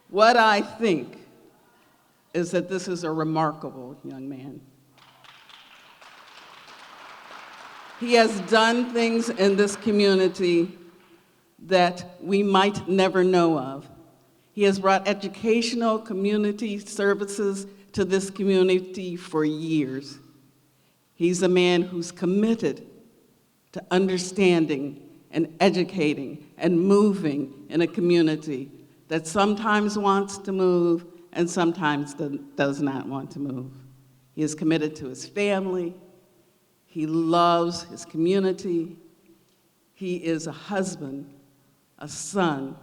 What I think is that this is a remarkable young man. He has done things in this community that we might never know of. He has brought educational community services to this community for years. He's a man who's committed to understanding and educating and moving in a community that sometimes wants to move and sometimes does not want to move. He is committed to his family. He loves his community. He is a husband, a son,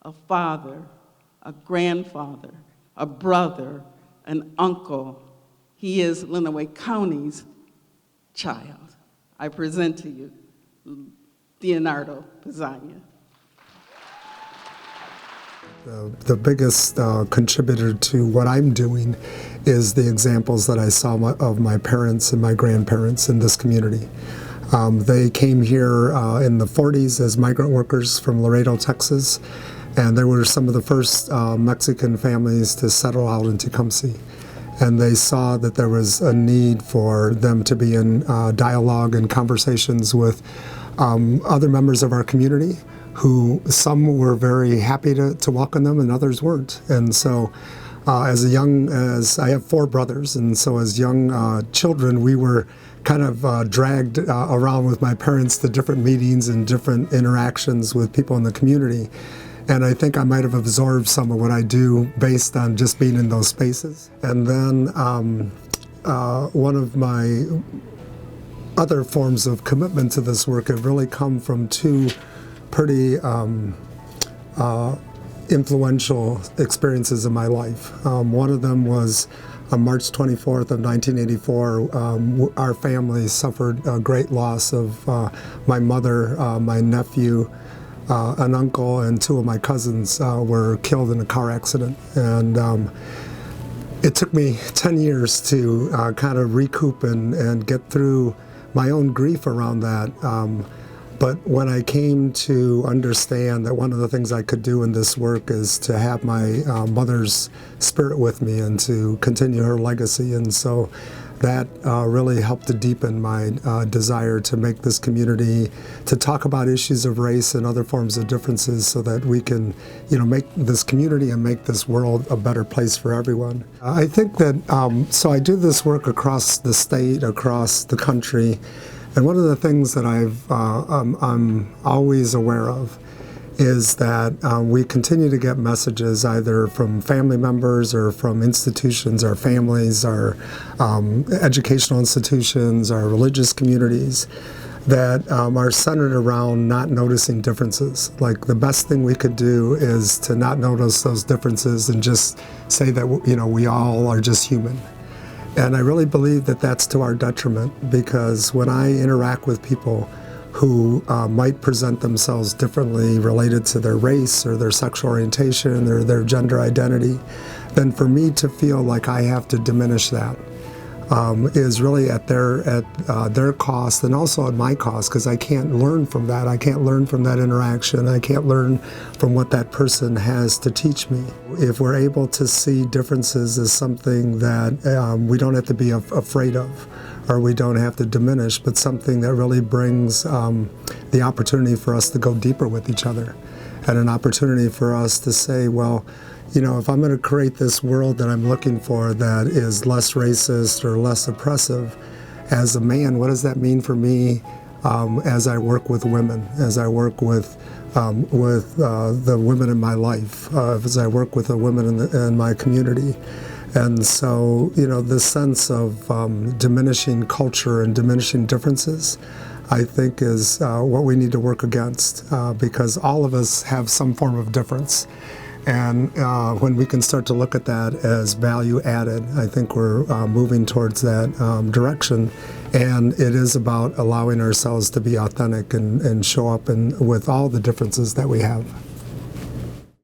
a father, a grandfather, a brother, an uncle. He is Lenawee County's child. I present to you Dionardo Pizana. The biggest contributor to what I'm doing is the examples that I saw of my parents and my grandparents in this community. They came here in the 40s as migrant workers from Laredo, Texas, and they were some of the first Mexican families to settle out in Tecumseh. And they saw that there was a need for them to be in dialogue and conversations with other members of our community, who some were very happy to welcome them and others weren't. And so I have 4 brothers, and so as young children, we were kind of dragged around with my parents to different meetings and different interactions with people in the community. And I think I might have absorbed some of what I do based on just being in those spaces. And then one of my other forms of commitment to this work have really come from 2 pretty influential experiences in my life. One of them was on March 24th of 1984. Our family suffered a great loss of my mother, my nephew, an uncle, and 2 of my cousins were killed in a car accident. And it took me 10 years to kind of recoup and get through my own grief around that. But when I came to understand that one of the things I could do in this work is to have my mother's spirit with me and to continue her legacy, and so that really helped to deepen my desire to make this community, to talk about issues of race and other forms of differences so that we can, make this community and make this world a better place for everyone. I think that, so I do this work across the state, across the country. And one of the things that I'm always aware of is that we continue to get messages either from family members or from institutions, our families, our educational institutions, our religious communities, that are centered around not noticing differences. Like, the best thing we could do is to not notice those differences and just say that, we all are just human. And I really believe that that's to our detriment, because when I interact with people who might present themselves differently related to their race or their sexual orientation or their gender identity, then for me to feel like I have to diminish that is really at their cost, and also at my cost, because I can't learn from that. I can't learn from that interaction. I can't learn from what that person has to teach me. If we're able to see differences as something that we don't have to be afraid of, or we don't have to diminish, but something that really brings the opportunity for us to go deeper with each other, and an opportunity for us to say, well, if I'm going to create this world that I'm looking for that is less racist or less oppressive, as a man, what does that mean for me as I work with women, as I work with the women in my life, as I work with the women in my community? And so, this sense of diminishing culture and diminishing differences, I think, is what we need to work against, because all of us have some form of difference. And when we can start to look at that as value added, I think we're moving towards that direction. And it is about allowing ourselves to be authentic and show up with all the differences that we have.